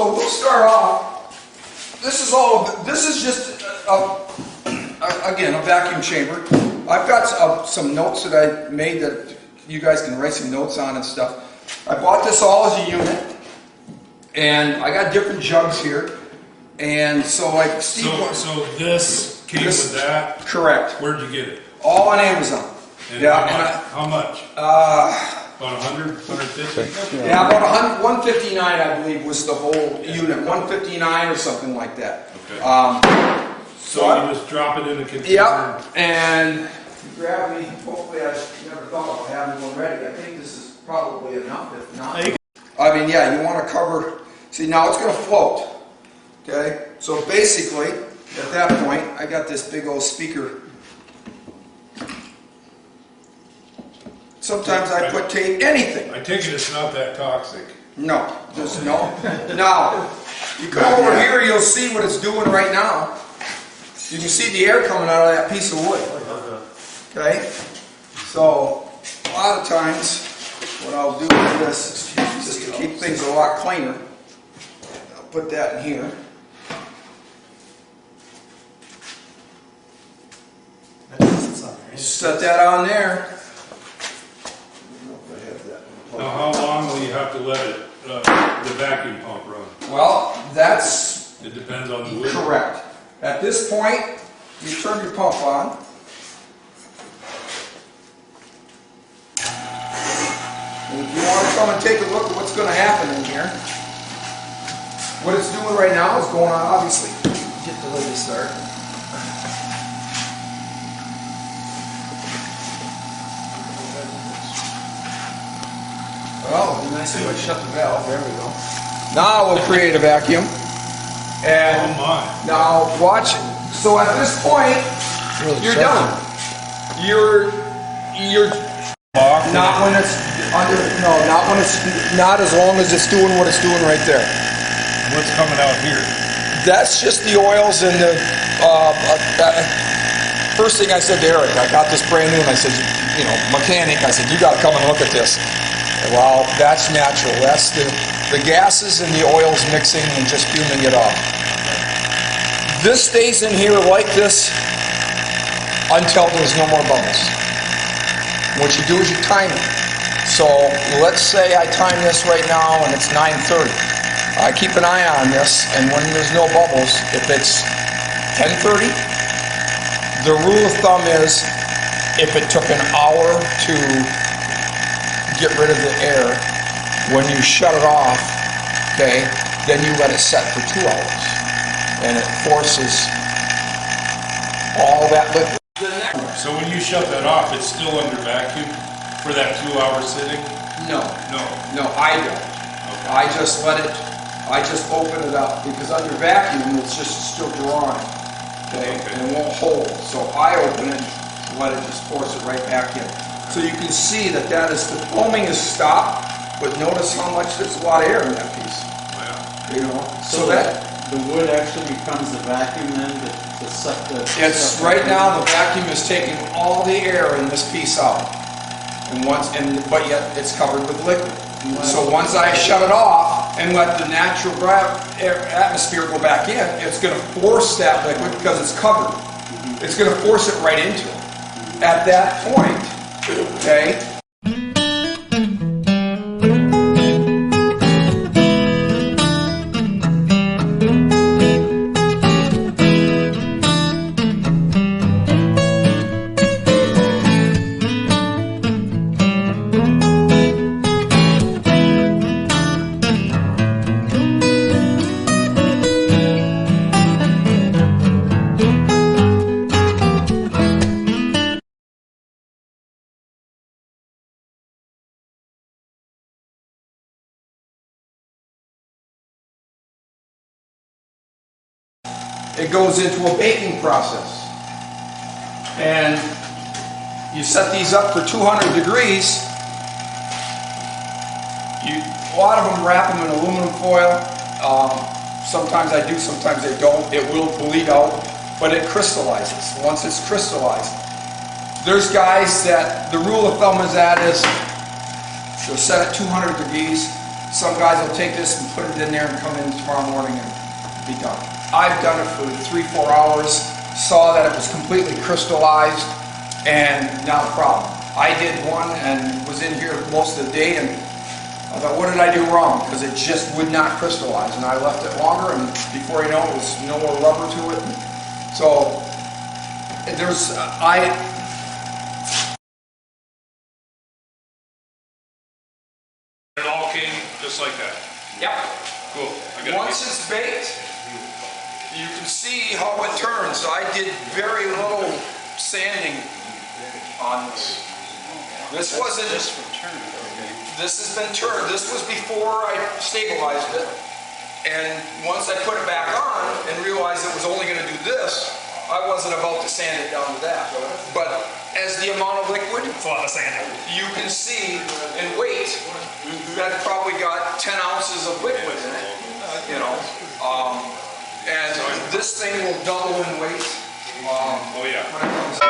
So we'll start off. This is just again a vacuum chamber. I've got some notes that I made that you guys can write some notes on and stuff. I bought this all as a unit, and I got different jugs here. And so like Steve. So this came with that. Correct. Where'd you get it? All on Amazon. And yeah. How much? About 100, 150? Yeah, about 159, I believe, was the whole unit. 159 or something like that. Okay. So you just drop it in a container? Yep. And grab me. Hopefully, I never thought about having one ready. I think this is probably enough. If not, I mean, yeah, you want to cover. See, now it's going to float. Okay. So basically, at that point, I got this big old speaker. Sometimes I put tape, anything. I take it it's not that toxic. No, there's no. Now, you come over here, you'll see what it's doing right now. You can see the air coming out of that piece of wood. Okay? So, a lot of times, what I'll do with this, just to keep things a lot cleaner, I'll put that in here. Set that on there. Now, how long will you have to let it, the vacuum pump run? Well, it depends on the wood. Correct. At this point, you turn your pump on. And if you want to come and take a look at what's going to happen in here, what it's doing right now is going on, obviously. Get the lid to start. Oh, it'd be nice if I shut the valve. There we go. Now we'll create a vacuum. And now watch. So at this point, you're done. You're not when it's under. No, not as long as it's doing what it's doing right there. What's coming out here? That's just the oils and the. First thing I said to Eric, I got this brand new, and I said, you know, mechanic. I said, you got to come and look at this. Well, that's natural. That's the gases and the oils mixing and just fuming it off. This stays in here like this until there's no more bubbles. What you do is you time it. So let's say I time this right now and it's 9:30. I keep an eye on this, and when there's no bubbles, if it's 10:30, the rule of thumb is if it took an hour to get rid of the air, when you shut it off, okay, then you let it set for 2 hours, and it forces all that liquid. So when you shut that off, it's still under vacuum for that 2 hour sitting? No, I don't. Okay. I just let it. I just open it up because under vacuum it's just still drawing, okay, and it won't hold. So I open it, let it just force it right back in. So you can see that the foaming is stopped, but notice how much, there's a lot of air in that piece. Wow. You know, so that the wood actually becomes the vacuum then to suck the. It's right now the vacuum is taking all the air in this piece out, but yet it's covered with liquid. Wow. So once I shut it off and let the natural atmosphere go back in, it's going to force that liquid because it's covered. It's going to force it right into it. At that point. Okay. It goes into a baking process, and you set these up for 200 degrees. A lot of them wrap them in aluminum foil. Sometimes I do, sometimes I don't. It will bleed out, but it crystallizes. Once it's crystallized, there's guys that the rule of thumb is they'll set at 200 degrees. Some guys will take this and put it in there and come in tomorrow morning and be done. I've done it for 3-4 hours, saw that it was completely crystallized, and not a problem. I did one and was in here most of the day, and I thought, what did I do wrong? Because it just would not crystallize, and I left it longer, and before you know it, was no more rubber to it. So there's, It all came just like that. Yep. Cool. I gotta Once it's baked, you can see how it turns. I did very little sanding on this. This wasn't. Just from turning, okay. This has been turned. This was before I stabilized it. And once I put it back on and realized it was only going to do this, I wasn't about to sand it down to that. But as the amount of liquid, It's a lot of sanding. you can see in weight, that probably got 10 ounces of liquid in it, you know. And this thing will double in weight Oh yeah. when it comes out.